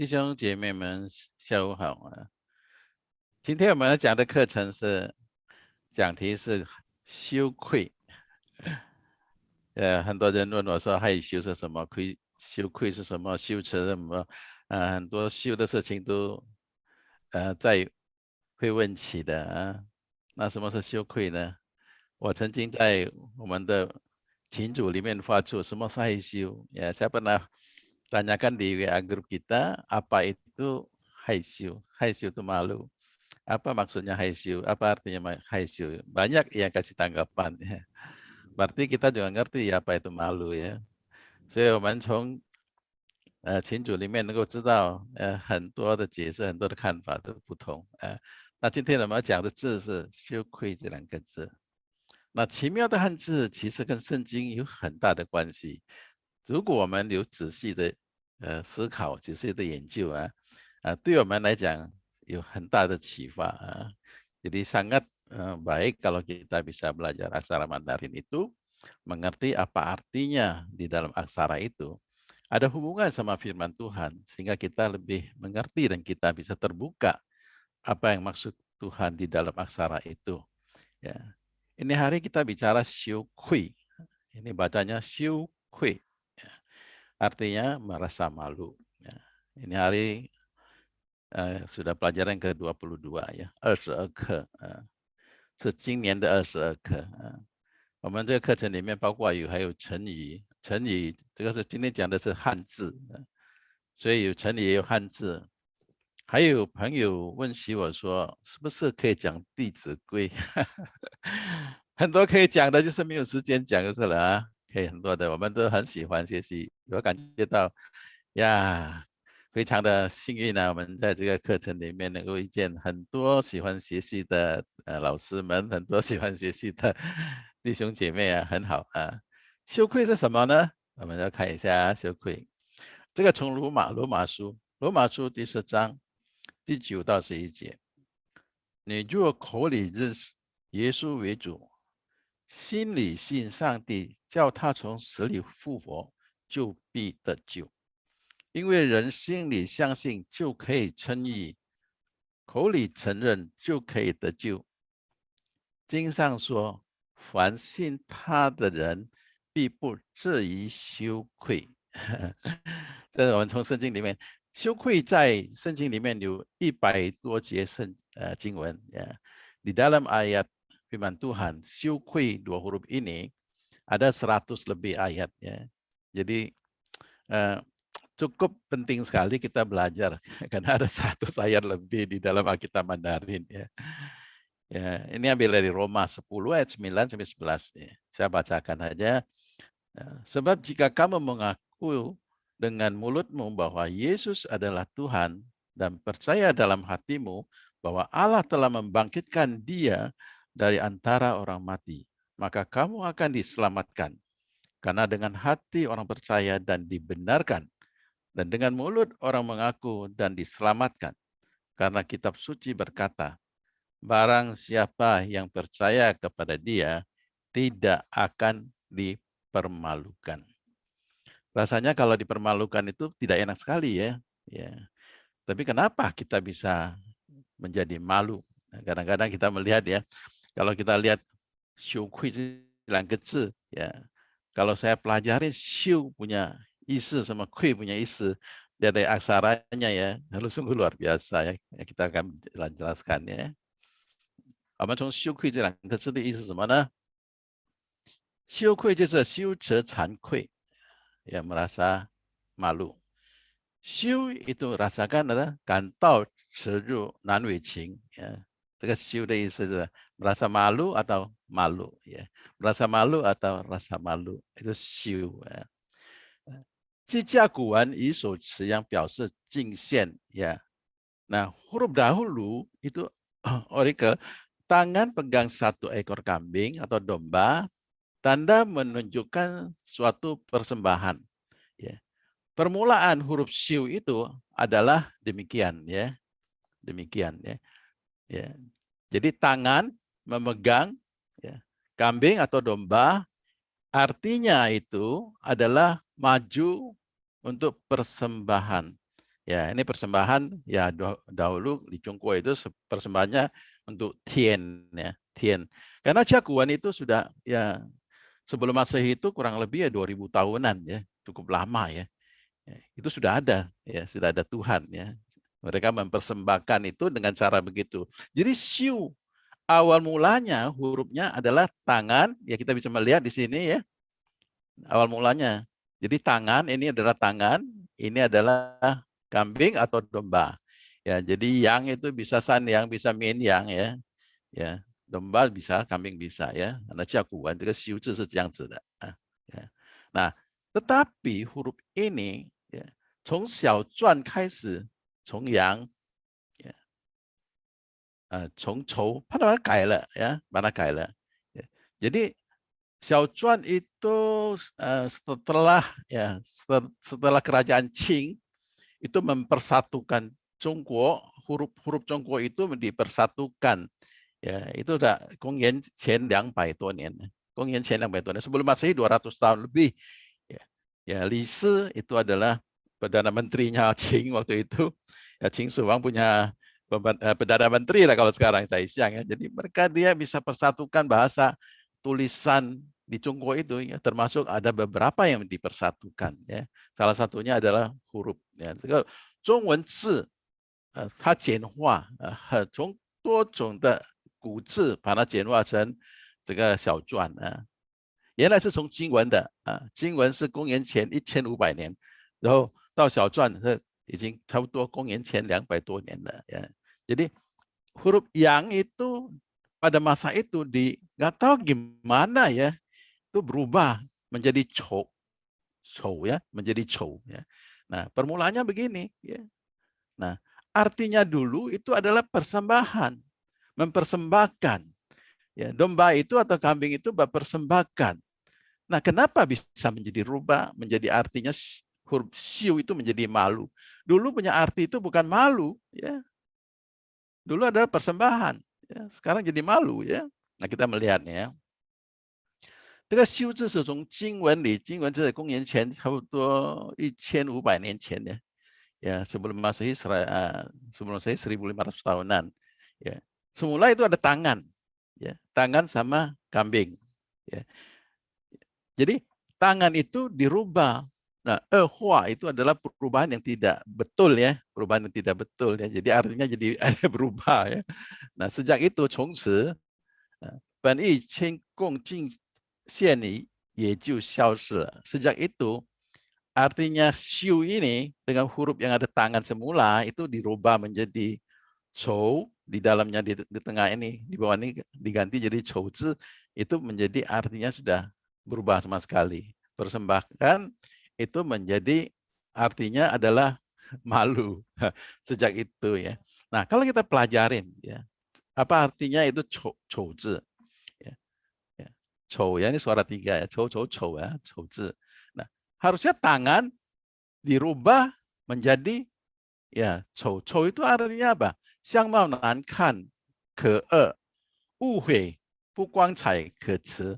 弟兄姐妹们，下午好啊！今天我们要讲的课程讲题是羞愧。很多人问我说害羞是什么？羞愧是什么？羞耻是什么？很多羞的事情都在会问起的啊。那什么是羞愧呢？我曾经在我们的群组里面发出什么是害羞ya, saya pernah tanyakan di WA grup kita apa itu害羞itu malu, apa maksudnya害羞, apa artinya害羞, banyak yang kasih tanggapan ya. Berarti kita juga ngerti ya apa itu malu ya. 所以我们从群组里面能够知道很多的解释，很多的看法都不同。那今天我们要讲的字是羞愧这两个字。那奇妙的汉字其实跟圣经有很大的关系。如果我们有仔细的思考、仔细的研究对我们来讲有很大的启发啊。Jadi sangat baik kalau kita bisa belajar aksara Mandarin itu, mengerti apa artinya di dalam aksara itu. Ada hubungan sama firman Tuhan, sehingga kita lebih mengerti dan kita bisa terbuka apa yang maksud Tuhan di dalam aksara itu. Ya. Ini hari kita bicara syukui. Ini bacanya syukui. Ya. Artinya merasa malu. Ya. Ini hari sudah pelajaran ke-22 ya, 22课是今年的22课我们这个课程里面包括还有成语，这个是今天讲的是汉字所以有成语也有汉字。还有朋友问起我说，是不是可以讲《弟子规》？很多可以讲的，就是没有时间讲就是了啊。可以很多的，我们都很喜欢学习。我感觉到呀，非常的幸运我们在这个课程里面能够遇见很多喜欢学习的老师们，很多喜欢学习的弟兄姐妹很好羞愧是什么呢？我们要看一下羞愧。这个从罗马书第10章第9到11节，你若口里认识耶稣为主，心里信上帝叫他从死里复活，就必得救。因为人心里相信就可以称义，口里承认就可以得救。经上说，凡信他的人必不至于羞愧。这是我们从圣经里面，羞愧在圣经里面有100多节经文Di dalam ayat firman Tuhan, syukui 2 huruf ini ada 100 lebih ayat ya. Jadi cukup penting sekali kita belajar karena ada 100 ayat lebih di dalam Alkitab Mandarin ya. Ya, ini ambil dari Roma 10 ayat 9 sampai 11 ya. Saya bacakan saja. Sebab jika kamu mengaku dengan mulutmu bahwa Yesus adalah Tuhan dan percaya dalam hatimu bahwa Allah telah membangkitkan dia dari antara orang mati, maka kamu akan diselamatkan. Karena dengan hati orang percaya dan dibenarkan, dan dengan mulut orang mengaku dan diselamatkan. Karena kitab suci berkata, barang siapa yang percaya kepada dia tidak akan dipermalukan. Rasanya kalau dipermalukan itu tidak enak sekali ya. Tapi kenapa kita bisa menjadi malu? Kadang-kadang kita melihat ya, kalau kita lihat 羞愧这两个字ya, kalau saya pelajari 羞 punya isi sama 愧 punya isi dari aksaranya ya, lalu sungguh luar biasa ya. Kita akan jelaskan ya. 我们从羞愧这两个字的意思是什么呢？羞愧就是羞耻、惭愧，ya merasa malu。羞 itu rasakan adalah 感到耻辱、难为情ya。这个羞的意思是 merasa malu atau malu ya。merasa malu atau rasa malu itu 羞ya。记架古文语首词yang 表示敬献ya。Nah, huruf dahulu itu orikel tangan pegang satu ekor kambing atau domba, tanda menunjukkan suatu persembahan. Ya. Permulaan huruf syu itu adalah demikian ya, demikian ya. Ya. Jadi tangan memegang ya, kambing atau domba, artinya itu adalah maju untuk persembahan. Ya, ini persembahan ya dahulu di Chongguo itu persembahannya untuk Tian ya, Tian. Karena Jagoan itu sudah ya sebelum Masehi itu kurang lebih ya 2000 tahunan ya, cukup lama ya. Ya, itu sudah ada ya, sudah ada Tuhan ya. Mereka mempersembahkan itu dengan cara begitu. Jadi Xiu awal mulanya hurufnya adalah tangan, ya kita bisa melihat di sini ya. Awal mulanya. Jadi tangan ini adalah tangan, ini adalah kambing atau domba. Ya, jadi yang itu bisa san yang, bisa min yang ya. Ya, domba bisa, kambing bisa ya. Karena Jiaguan这个修字是这样子的啊。Ya. Nah, tetapi huruf ini ya, 从小篆开始，从羊呀，从仇，把它改了呀，把它改了。Ya. Jadi Xiaochuan itu setelah ya setelah kerajaan Qing itu mempersatukan Zhongguo, huruf-huruf Zhongguo itu dipersatukan. Ya, itu udah Gongyan Qian 200 多年. Gongyan Qian 200 tahun. Sebelum Masehi 200 tahun lebih. Ya, ya Li Si itu adalah Perdana Menterinya Qing waktu itu. Ya, Qing Shi Huang punya Perdana Menteri lah kalau sekarang saya siang ya. Jadi mereka dia bisa persatukan bahasa tulisan di Zhongguo itu ya, termasuk ada beberapa yang dipersatukan ya. Salah satunya adalah huruf ya. 中文字它简化从多种的古字把它简化成这个小篆啊。原来是从经文的经文是公元前1500年，然后到小篆是已经差不多公元前200多年了ya. Jadi huruf yang itu pada masa itu nggak tahu gimana ya, itu berubah menjadi chou, chou ya, menjadi chou ya. Nah, permulaannya begini ya. Nah, artinya dulu itu adalah persembahan, mempersembahkan. Ya, domba itu atau kambing itu mempersembahkan. Nah, kenapa bisa menjadi rubah, menjadi artinya huruf siu itu menjadi malu? Dulu punya arti itu bukan malu, ya. Dulu adalah persembahan, ya. Sekarang jadi malu, ya. Nah, kita melihatnya. 这个修字是从经文里，经文这是公元前差不多1500年前的。Ya sebelum Masehi sebelum Masehi 1500 tahunan ya. Semula itu ada tangan ya, tangan sama kambing ya. Jadi tangan itu dirubah. Nah, hua itu adalah perubahan yang tidak betul ya, perubahan yang tidak betul ya. Jadi artinya jadi ada berubah ya. Nah, sejak itu 从此本意迁共进献礼也就消失了. Sejak itu artinya xiu ini dengan huruf yang ada tangan semula itu dirubah menjadi chou, di dalamnya di tengah ini, di bawah ini diganti jadi chou zi, itu menjadi artinya sudah berubah sama sekali. Persembahkan itu menjadi artinya adalah malu sejak itu ya. Nah, kalau kita pelajarin ya, apa artinya itu chou zi ya. Ya. Chou ya, ini suara tiga ya, chou chou chou ya, chou zi. Nah, harusnya tangan dirubah menjadi ya chou. Chou itu artinya apa? 相貌难看、可恶、误会、不光彩、可耻.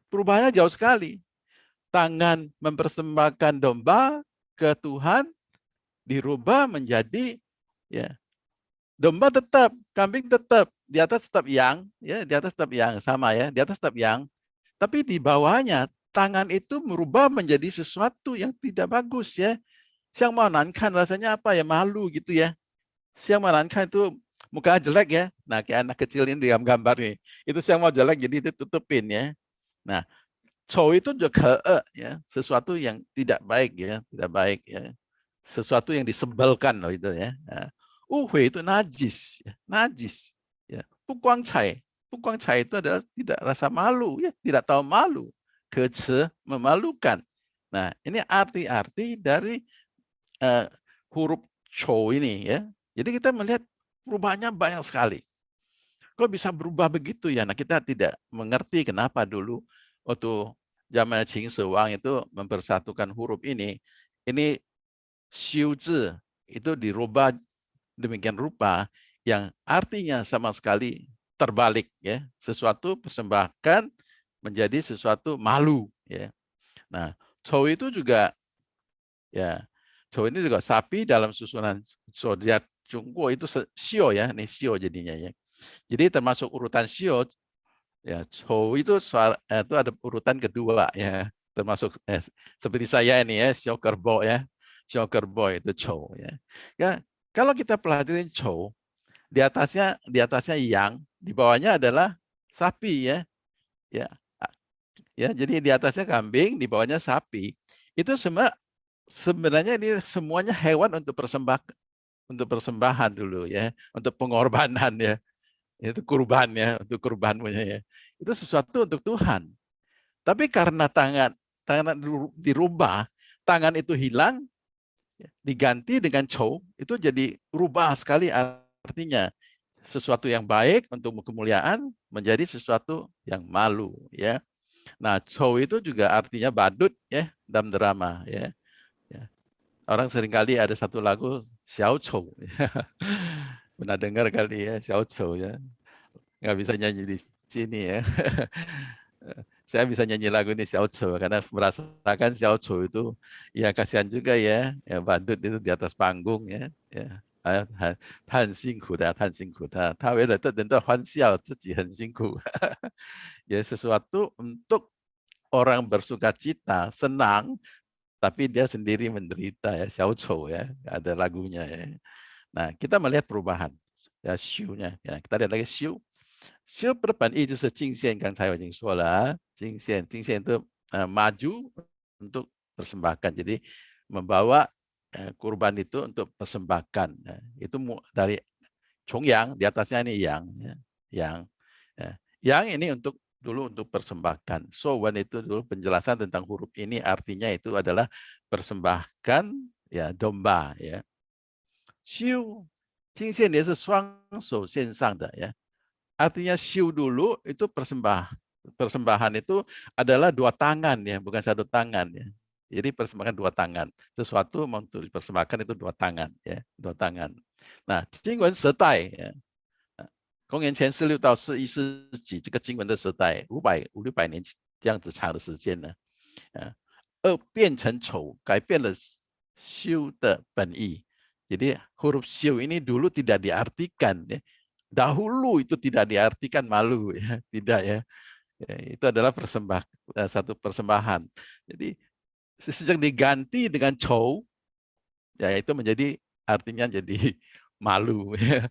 Perubahannya jauh sekali. Tangan mempersembahkan domba ke Tuhan dirubah menjadi ya domba tetap, kambing tetap, di atas tetap yang, ya di atas tetap yang sama ya, di atas tetap yang. Tapi di bawahnya tangan itu merubah menjadi sesuatu yang tidak bagus ya. Siang mau nankan rasanya apa ya, malu gitu ya. Siang mau nankan itu muka jelek ya. Nah, kayak anak kecil ini di gambar nih. Itu siang mau jelek jadi ditutupin ya. Nah, cow itu juga ya, sesuatu yang tidak baik ya, tidak baik ya. Sesuatu yang disebelkan loh itu ya. Nah, itu najis ya, najis ya. Pukuang cai itu adalah tidak rasa malu ya, tidak tahu malu, kece, memalukan. Nah, ini arti-arti dari huruf chou ini ya. Jadi kita melihat perubahannya banyak sekali. Kok bisa berubah begitu ya? Nah, kita tidak mengerti kenapa dulu waktu zaman Qing Shi Huang itu mempersatukan huruf ini. Ini xiu zi itu dirubah demikian rupa yang artinya sama sekali terbalik ya. Sesuatu persembahkan menjadi sesuatu malu ya. Nah, chou itu juga ya Chou ini juga sapi dalam susunan zodiak Jungko itu Shio ya, ini Shio jadinya ya. Jadi termasuk urutan Shio ya, Chou itu itu ada urutan kedua ya, termasuk seperti saya ini ya, Shio Kerbau ya. Shio Kerbau itu Chou ya. Ya, kalau kita pelajarin Chou, di atasnya yang, di bawahnya adalah sapi ya. Ya. Ya, jadi di atasnya kambing, di bawahnya sapi. Itu sebenarnya ini semuanya hewan untuk persembahan dulu ya, untuk pengorbanan ya. Itu kurban ya, untuk kurban punya ya. Itu sesuatu untuk Tuhan. Tapi karena tangan dirubah, tangan itu hilang, diganti dengan Chou, itu jadi rubah sekali artinya. Sesuatu yang baik untuk kemuliaan menjadi sesuatu yang malu ya. Nah, Chou itu juga artinya badut ya dalam drama ya. Orang seringkali ada satu lagu Xiao Chou. Pernah dengar kali ya Xiao Chou ya. Nggak bisa nyanyi di sini ya. Saya bisa nyanyi lagu ini Xiao Chou karena merasakan Xiao Chou itu ya kasihan juga ya. Ya badut itu di atas panggung ya. Ya. 他很辛苦的，他很辛苦的，他为了得人的欢笑，自己很辛苦。Ya sesuatu untuk orang bersuka cita, senang, tapi dia sendiri menderita ya, Xiao Chou ya, ada lagunya ya. Nah, kita melihat perubahan ya Xiu-nya ya. Kita lihat lagi Xiu. Xiu 本意就是进献，刚才我已经说了，进献itu maju untuk persembahkan. Jadi membawa kurban itu untuk persembahkan. Nah, itu dari Chongyang, di atasnya ini yang ya. Yang ya. Yang ini dulu untuk persembahkan. So Wan itu dulu penjelasan tentang huruf ini artinya itu adalah persembahkan ya domba ya. Xiu 金线莲是双手线上的 ya. Artinya xiu dulu itu persembahan itu adalah dua tangan ya, bukan satu tangan ya. Jadi persembahkan dua tangan. Sesuatu mau dipersembahkan itu dua tangan ya, dua tangan. Nah, 经文时代呀，公元前46到41世纪这个经文的时代，500-600年这样子长的时间呢，变成丑，改变了修的本意。Jadi huruf xiu ini dulu tidak diartikan ya. Dahulu itu tidak diartikan malu ya, tidak ya. Ya itu adalah satu persembahan. Jadi sejak diganti dengan chou, ya itu menjadi artinya jadi malu ya.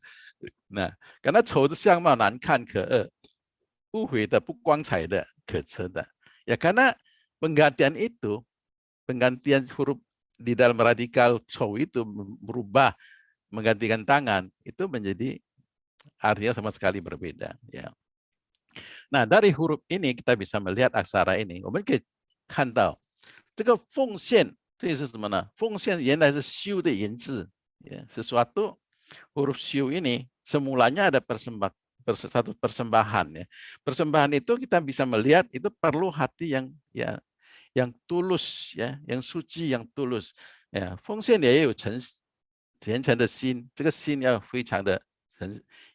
Nah, karena chou 的相貌难看可恶，不悔的、不光彩的、可耻的。Ya karena penggantian huruf di dalam radikal chou itu berubah menggantikan tangan itu menjadi artinya sama sekali berbeda ya. Nah, dari huruf ini kita bisa melihat aksara ini. 我们可以看到这个奉献这是什么呢？奉献原来是修的言字ya. Sesuatu huruf xiu ini semulanya ada satu persembahan ya. Persembahan itu kita bisa melihat itu perlu hati yang tulus ya, yang suci, yang tulus. Ya, 奉献也有虔诚的心，这个心要非常的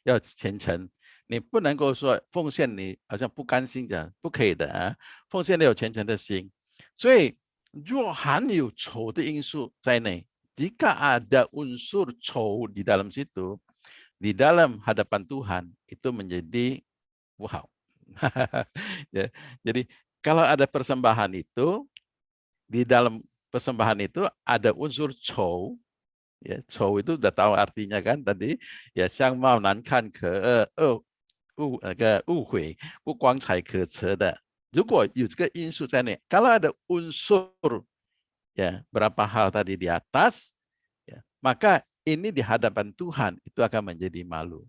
要虔诚。你不能够说奉献你好像不甘心的，不可以的啊！奉献要有虔诚的心。所以若含有丑的因素在内，jika ada unsur 丑 di dalam situ, di dalam hadapan Tuhan itu menjadi wow. Ya, jadi kalau ada persembahan itu, di dalam persembahan itu ada unsur chou, ya chou itu udah tahu artinya kan tadi, ya 相貌难看可误会不光彩可耻的。如果有这个因素在内，kalau ada unsur ya berapa hal tadi di atas, ya, maka ini di hadapan Tuhan itu akan menjadi malu.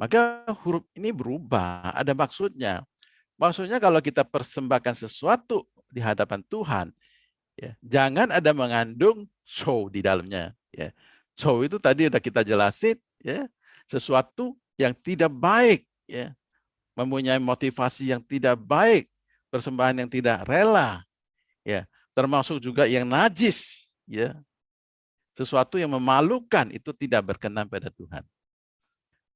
Maka huruf ini berubah, ada maksudnya. Maksudnya kalau kita persembahkan sesuatu di hadapan Tuhan, ya, jangan ada mengandung chou di dalamnya. Ya. Chou itu tadi udah kita jelasin, ya, sesuatu yang tidak baik, ya, mempunyai motivasi yang tidak baik, persembahan yang tidak rela, ya, termasuk juga yang najis, ya, sesuatu yang memalukan itu tidak berkenan pada Tuhan.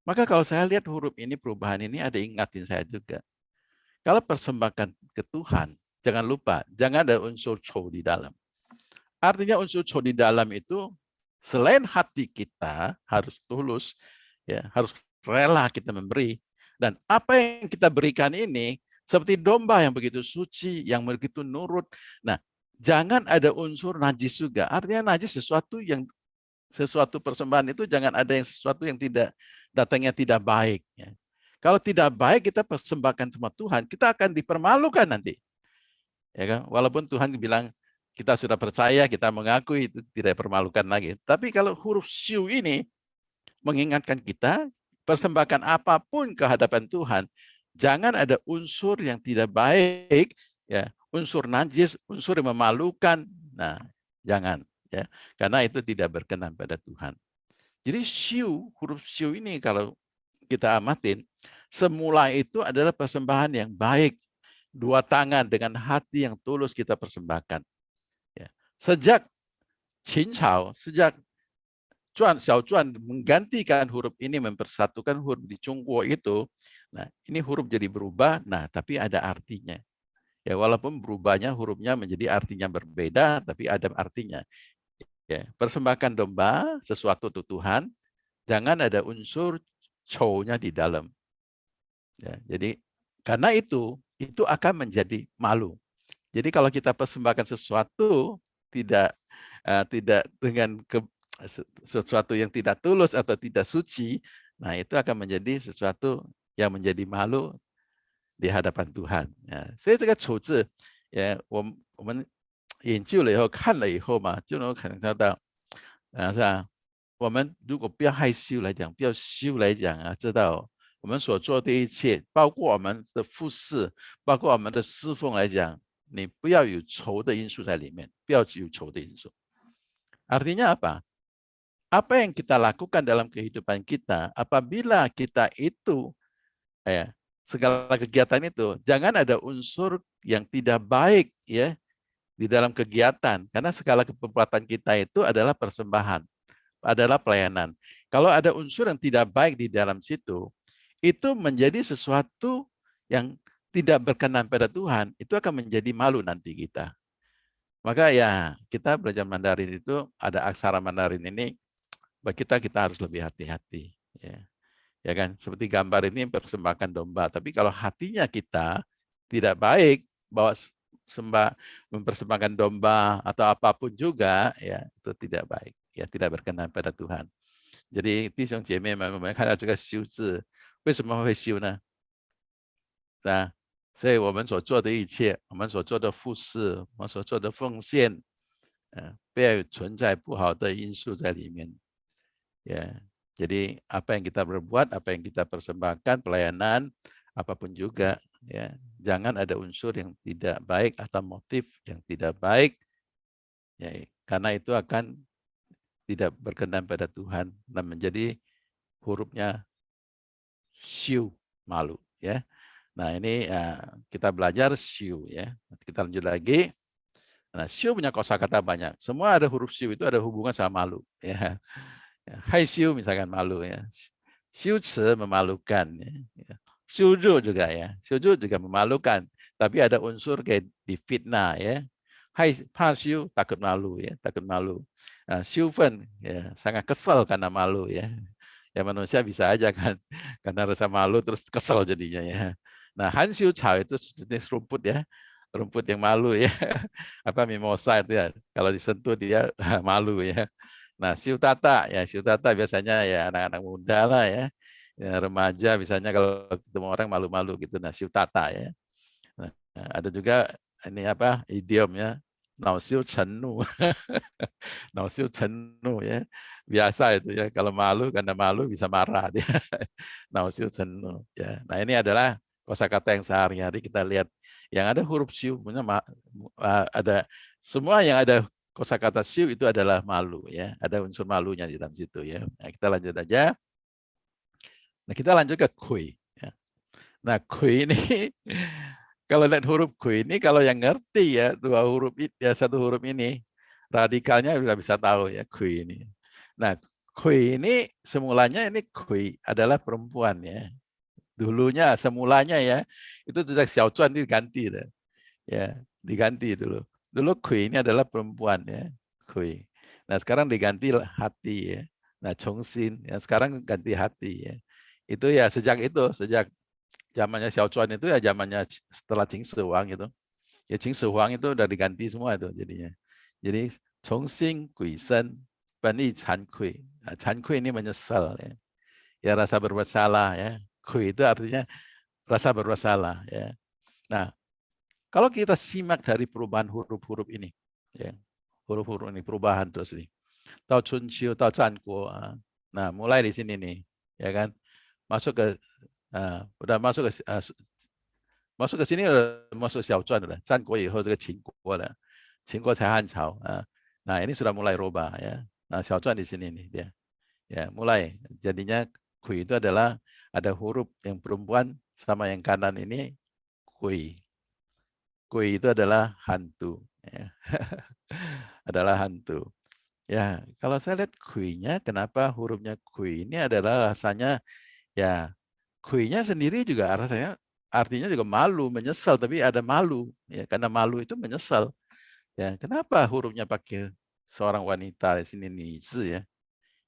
Maka kalau saya lihat huruf ini perubahan ini ada ingatin saya juga. Kalau persembahkan ke Tuhan, jangan lupa, jangan ada unsur chou di dalam. Artinya unsur cho di dalam itu selain hati kita harus tulus, ya harus rela kita memberi. Dan apa yang kita berikan ini seperti domba yang begitu suci, yang begitu nurut. Nah, jangan ada unsur najis juga. Artinya najis sesuatu persembahan itu jangan ada yang sesuatu yang tidak datangnya tidak baik. Ya. Kalau tidak baik kita persembahkan sama Tuhan, kita akan dipermalukan nanti. Ya kan? Walaupun Tuhan bilang kita sudah percaya, kita mengakui itu tidak permalukan lagi. Tapi kalau huruf Syu ini mengingatkan kita, persembahkan apapun ke hadapan Tuhan, jangan ada unsur yang tidak baik, ya, unsur najis, unsur yang memalukan. Nah, jangan, ya, karena itu tidak berkenan pada Tuhan. Jadi huruf Syu ini kalau kita amatin, semula itu adalah persembahan yang baik. Dua tangan dengan hati yang tulus kita persembahkan. Ya. Sejak Qin Cao, sejak Xiaochuan menggantikan huruf ini, mempersatukan huruf di Zhongguo itu, nah ini huruf jadi berubah, nah tapi ada artinya. Ya walaupun berubahnya hurufnya menjadi artinya berbeda, tapi ada artinya. Ya, persembahkan domba, sesuatu untuk Tuhan, jangan ada unsur chow-nya di dalam. Ya, jadi karena itu akan menjadi malu. Jadi kalau kita persembahkan sesuatu tidak dengan sesuatu yang tidak tulus atau tidak suci, nah itu akan menjadi sesuatu yang menjadi malu di hadapan Tuhan. Ya, 所以这个处置，我们研究了以后看了以后嘛，就能感受到，是吧？我们如果不要害羞来讲，不要羞来讲啊，知道我们所做的一切，包括我们的服侍，包括我们的侍奉来讲，你不要有仇的因素在里面，不要有仇的因素。Artinya apa? Apa yang kita lakukan dalam kehidupan kita, apabila kita itu, segala kegiatan itu, jangan ada unsur yang tidak baik ya di dalam kegiatan, karena segala perbuatan kita itu adalah persembahan, adalah pelayanan. Kalau ada unsur yang tidak baik di dalam situ, itu menjadi sesuatu yang tidak berkenan pada Tuhan, itu akan menjadi malu nanti kita. Maka ya kita belajar Mandarin itu ada aksara Mandarin ini, bagi kita harus lebih hati-hati. Ya kan, seperti gambar ini persembahkan domba, tapi kalau hatinya kita tidak baik, bawa mempersembahkan domba atau apapun juga, ya itu tidak baik, ya tidak berkenan pada Tuhan. Jadi 弟兄姐妹们，我们看到这个修字，为什么会修呢？那所以我们所做的一切，我们所做的服事，我们所做的奉献，不要存在不好的因素在里面。Ya, jadi apa yang kita berbuat, apa yang kita persembahkan, pelayanan, apapun juga, ya, jangan ada unsur yang tidak baik atau motif yang tidak baik, ya, karena itu akan tidak berkenan pada Tuhan dan menjadi hurufnya siu, malu, ya. Nah ini kita belajar siu, ya. Kita lanjut lagi. Nah siu punya kosakata banyak. Semua ada huruf siu itu ada hubungan sama malu, ya. Hai siu misalkan malu ya. Siu ce memalukan ya. Siuju juga ya. Siuju juga memalukan, tapi ada unsur kayak difitnah ya. Hai pa siu takut malu ya, takut malu. Siu fen ya, sangat kesal karena malu ya. Ya manusia bisa aja kan karena rasa malu terus kesal jadinya ya. Nah, han siu cao itu jenis rumput ya. Rumput yang malu ya. Apa mimosa itu ya. Kalau disentuh dia malu ya. Nah, siu tata biasanya ya anak-anak muda lah ya. Ya, remaja misalnya kalau ketemu orang malu-malu gitu. Nah, siu tata ya. Nah, ada juga ini apa idiom ya. Nao siu chennu. Nao siu chennu ya. Biasa itu ya kalau malu karena malu bisa marah dia. Nao siu chennu ya. Nah, ini adalah kosakata yang sehari-hari kita lihat yang ada huruf siu punya ada semua yang ada kosakata siu itu adalah malu ya, ada unsur malunya di dalam situ ya. Nah, kita lanjut aja. Nah, kita lanjut ke kui ya. Nah, kui ini kalau lihat huruf kui ini kalau yang ngerti ya dua huruf ya satu huruf ini radikalnya sudah bisa tahu ya kui ini. Nah, kui ini semulanya ini kui adalah perempuan ya. Dulunya semulanya ya itu sejak Xiaochuan diganti ya, diganti dulu. Dulu kui ini adalah perempuan ya. kui. Nah sekarang diganti hati ya. Nah Chongxin, ya sekarang ganti hati ya. Itu ya sejak zamannya Xiao Chuan itu ya zamannya setelah Qin Shi Huang itu. Ya Qin Shi Huang itu udah diganti semua itu jadinya. Jadi Chongxin Gui Shen Ben Yi Chan Kui. Nah, Chan Kui ini menyesal ya. Ya rasa bersalah ya. Kui itu artinya rasa bersalah ya. Nah, kalau kita simak dari perubahan huruf-huruf ini ya. Huruf-huruf ini perubahan terus nih. Tao Chun Qiu, Tao Zhan Guo. Nah, mulai di sini nih, ya kan? Masuk ke udah masuk ke sini udah masuk Xiao Zhuan udah. Zhan Guo 以后这个秦国了，秦国才汉朝啊. Nah, ini sudah mulai rubah ya. Nah, Xiao Zhuan di sini nih dia. Ya, mulai. Jadinya kui itu adalah ada huruf yang perempuan sama yang kanan ini kui. Kui itu adalah hantu ya. Adalah hantu. Ya, kalau saya lihat kuinya, kenapa hurufnya kui ini adalah rasanya ya kuinya sendiri juga rasanya artinya juga malu, menyesal, tapi ada malu ya karena malu itu menyesal. Ya, kenapa hurufnya pakai seorang wanita di sini nih ya.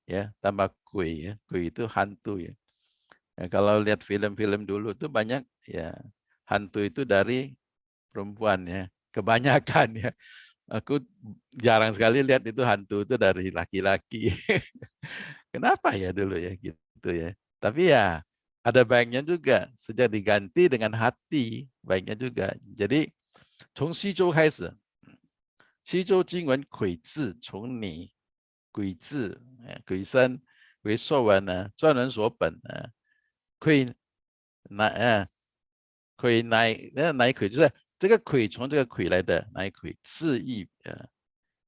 Ya, tambah kui ya. Kui itu hantu ya. Ya, kalau lihat film-film dulu tuh banyak ya hantu itu dari perempuan ya. Kebanyakan ya. Aku jarang sekali lihat itu hantu itu dari laki-laki. Kenapa ya dulu ya gitu ya. Tapi ya ada baiknya juga. Sejak diganti dengan hati, baiknya juga. Jadi, 从西周开始，西周经文癸字从你，癸字，癸身为受文呢，专人所本呢，癸乃癸乃癸就是这个癸从这个癸来的，乃癸字义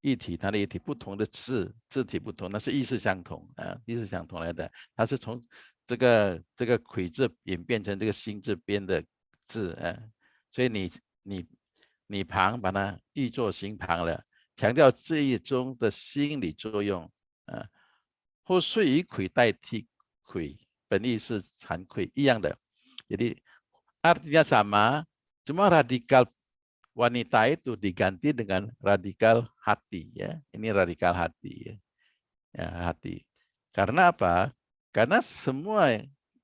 异体，它的异体不同的字体不同，那是意思相同意思相同来的，它是从这个癸字演变成这个心字边的字所以你旁把它译作心旁了，强调字义中的心理作用或是以癸代替癸，本意是惭愧一样的。Jadi artinya sama, cuma radikal wanita itu diganti dengan radikal hati ya. Ini radikal hati ya. Ya, hati. Karena apa? Karena semua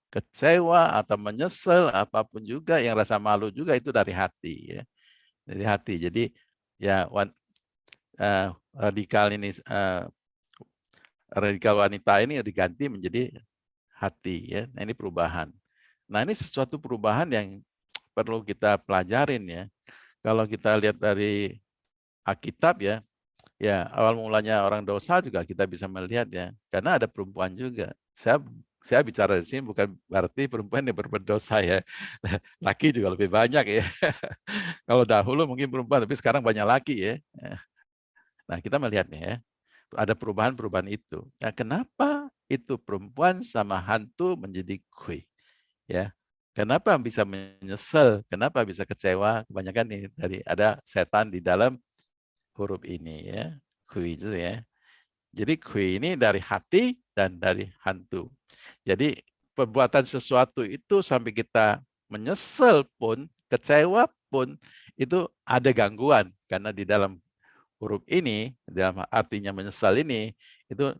kecewa atau menyesal apapun juga yang rasa malu juga itu dari hati ya. Dari hati. Jadi ya radikal ini radikal wanita ini diganti menjadi hati ya. Nah, ini perubahan. Nah, ini sesuatu perubahan yang perlu kita pelajarin ya. Kalau kita lihat dari Alkitab ya, ya awal mulanya orang dosa juga kita bisa melihat ya, karena ada perempuan juga. Saya bicara di sini bukan berarti perempuan yang berbuat dosa ya. Laki juga lebih banyak ya. Kalau dahulu mungkin perempuan, tapi sekarang banyak laki ya. Nah, kita melihat nih ya, ada perubahan-perubahan itu. Nah, kenapa itu perempuan sama hantu menjadi kui? Ya, kenapa bisa menyesal? Kenapa bisa kecewa? Kebanyakan nih dari ada setan di dalam huruf ini ya, kui itu ya. Jadi kui ini dari hati dan dari hantu. Jadi perbuatan sesuatu itu sampai kita menyesal pun, kecewa pun itu ada gangguan karena di dalam huruf ini, dalam artinya menyesal ini itu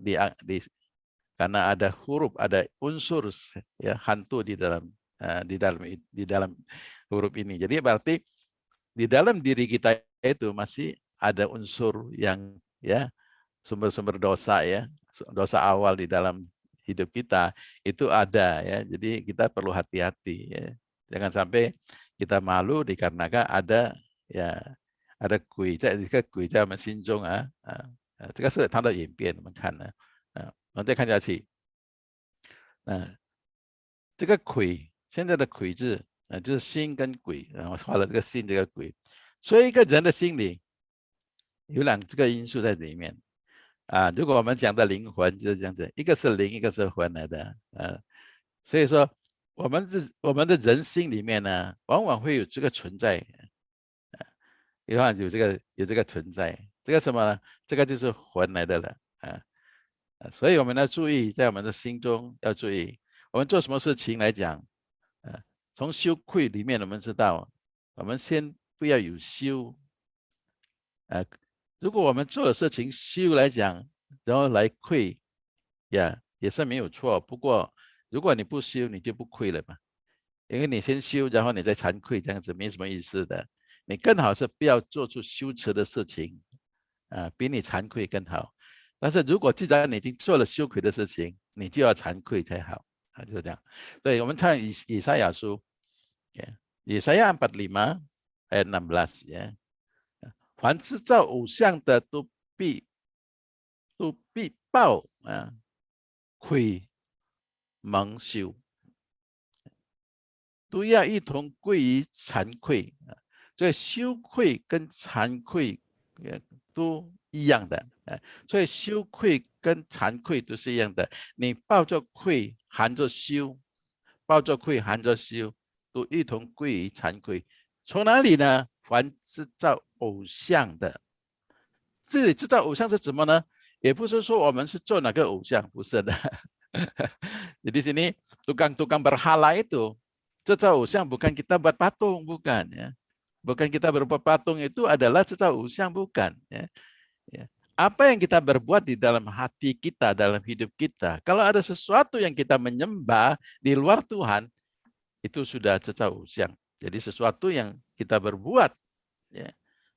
karena ada huruf, ada unsur ya hantu di dalam huruf ini. Jadi berarti di dalam diri kita itu masih ada unsur yang ya sumber-sumber dosa ya, dosa awal di dalam hidup kita itu ada ya. Jadi kita perlu hati-hati ya. Jangan sampai kita malu dikarenakan ada ya ada 鬼在这个鬼在我们心中这个是它的演变，我们看呢我们再看下去。这个鬼现在的鬼字就是心跟鬼，然后画了这个心这个鬼，所以一个人的心里有这个因素在里面如果我们讲的灵魂就是这样子，一个是灵，一个是魂来的所以说我们的人心里面呢，往往会有这个存在有这个存在，这个什么呢？这个就是魂来的了所以我们要注意，在我们的心中要注意，我们做什么事情来讲从羞愧里面我们知道，我们先不要有羞如果我们做的事情修来讲，然后来愧，呀，也是没有错。不过如果你不修，你就不愧了嘛。因为你先修，然后你再惭愧，这样子没什么意思的。你更好是不要做出羞耻的事情，比你惭愧更好。但是如果既然你已经做了羞愧的事情，你就要惭愧才好就是这样。对，我们看以赛亚书，以赛亚45 ayat 16ya，凡制造偶像的都必报愧蒙羞，都要一同归于惭愧所以羞愧跟惭愧都一样的所以羞愧跟惭愧都是一样的。你抱着愧含着羞，抱着愧含着羞，都一同归于惭愧。从哪里呢？凡制造偶像的，这里制造偶像是什么呢？也不是说我们是做哪个偶像，不是的。Jadi sini tukang-tukang berhala itu制造偶像 bukan kita buat patung, bukan ya. Bukan kita berbuat patung itu adalah制造偶像 bukan ya. Apa yang kita berbuat di dalam hati kita, dalam hidup kita. Kalau ada sesuatu yang kita menyembah di luar Tuhan, itu sudah 制造偶像. Jadi sesuatu yang kita berbuat ya.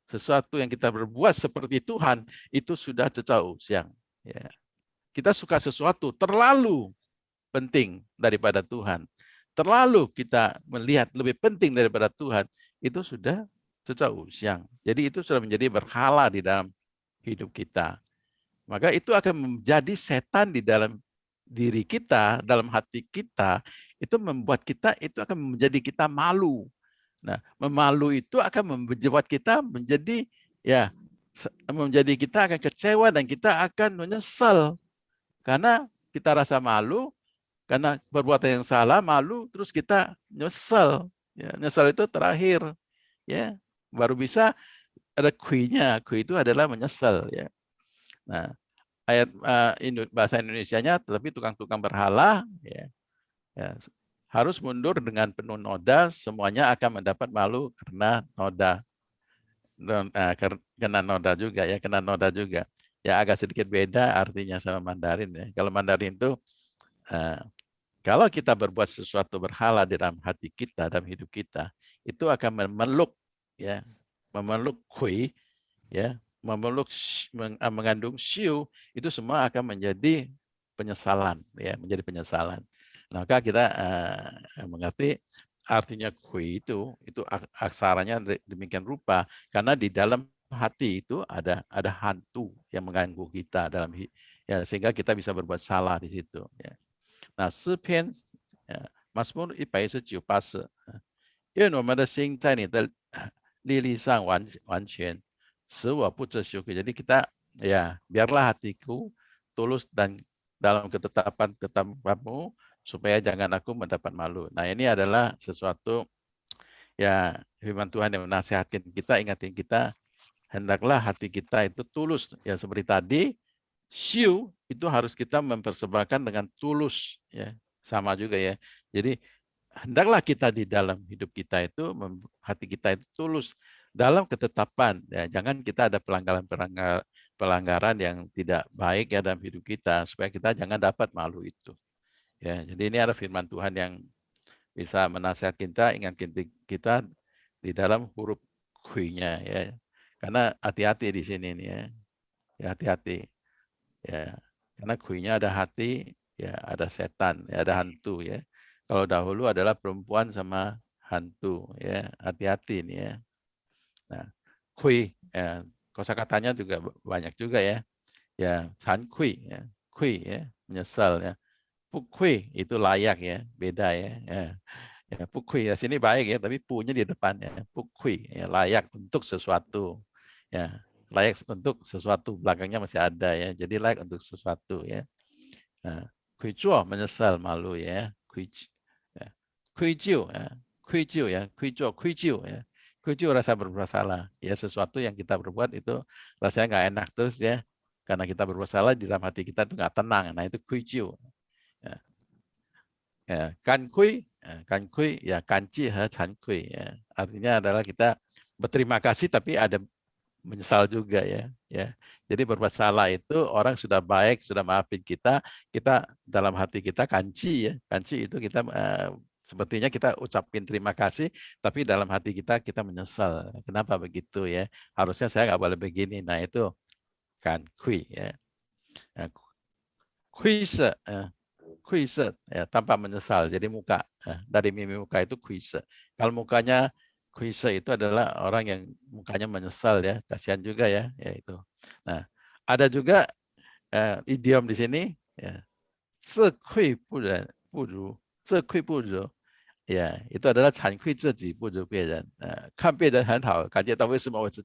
Sesuatu yang kita berbuat seperti Tuhan itu sudah 制造偶像 ya. Kita suka sesuatu terlalu penting daripada Tuhan, terlalu kita melihat lebih penting daripada Tuhan, itu sudah 制造偶像. Jadi itu sudah menjadi berhala di dalam hidup kita. Maka itu akan menjadi setan di dalam diri kita, dalam hati kita, itu membuat kita, itu akan menjadi kita malu. Nah, memalu itu akan membuat kita menjadi menjadi kita akan kecewa dan kita akan menyesal karena kita rasa malu karena perbuatan yang salah, malu, terus kita nyesal. Ya, nyesal itu terakhir, ya, baru bisa ada kui-nya. Kui itu adalah menyesal, ya. Nah, ayat bahasa Indonesianya, tetapi tukang-tukang berhala, ya, harus mundur dengan penuh noda, semuanya akan mendapat malu karena noda. Kena noda juga ya, kena noda juga. Ya agak sedikit beda artinya sama Mandarin ya. Kalau Mandarin itu kalau kita berbuat sesuatu berhala di dalam hati kita, dalam hidup kita, itu akan memeluk ya, memeluk kui ya, memeluk mengandung siu, itu semua akan menjadi penyesalan ya, menjadi penyesalan. Maka kita mengerti artinya kui itu aksaranya demikian rupa karena di dalam hati itu ada hantu yang mengganggu kita dalam ya sehingga kita bisa berbuat salah di situ ya. Nah, 诗篇Mazmur 119 愿我们的心在你的律例上完全，使我不致羞愧。Jadi kita ya biarlah hatiku tulus dan dalam ketetapan-ketetapanmu supaya jangan aku mendapat malu. Nah ini adalah sesuatu ya firman Tuhan yang menasihatkan kita, ingatin kita, hendaklah hati kita itu tulus. Ya seperti tadi, syiu itu harus kita mempersembahkan dengan tulus. Ya sama juga ya. Jadi hendaklah kita di dalam hidup kita itu, hati kita itu tulus dalam ketetapan. Ya, jangan kita ada pelanggaran yang tidak baik ya dalam hidup kita, supaya kita jangan dapat malu itu. Ya, jadi ini ada firman Tuhan yang bisa menasihat kita, ingatkan kita di dalam huruf kui-nya ya. Karena hati-hati di sini nih ya. Ya hati-hati. Ya. Karena kui-nya ada hati, ya ada setan, ya ada hantu ya. Kalau dahulu adalah perempuan sama hantu ya. Hati-hati nih ya. Nah, kui ya, kosakatanya juga banyak juga ya. Ya, san kui ya. Kui ya, menyesal ya. Pukui itu layak ya, beda ya. Ya, pukui ya sini baik ya, tapi punya di depan ya. Pukui ya, layak untuk sesuatu. Ya, layak untuk sesuatu, belakangnya masih ada ya. Jadi layak untuk sesuatu ya. Nah, kuijuo menyesal, malu ya. Kuijiu ya. Kuijiu ya, kuijiu ya. Kuijiu rasa bersalah. Ya sesuatu yang kita berbuat itu rasanya nggak enak terus ya. Karena kita berbuat salah di dalam hati kita itu nggak tenang. Nah itu kuijiu. Kankui ya kanci he cankui ya. Artinya adalah kita berterima kasih tapi ada menyesal juga ya. Ya. Jadi berbuat salah itu orang sudah baik, sudah maafin kita dalam hati kita kanci ya. Kanci itu kita sepertinya kita ucapin terima kasih, tapi dalam hati kita menyesal. Kenapa begitu ya? Harusnya saya nggak boleh begini. Nah itu kan kui ya. Nah, kui se, kuise ya, tanpa menyesal. Jadi muka dari mimi muka itu kuise. Kalau mukanya kuise itu adalah orang yang mukanya menyesal ya, kasihan juga ya, ya itu. Nah, ada juga idiom di sini ya, 自愧不如，ya itu adalah 惭愧自己不如别人。看别人很好，感觉到为什么我这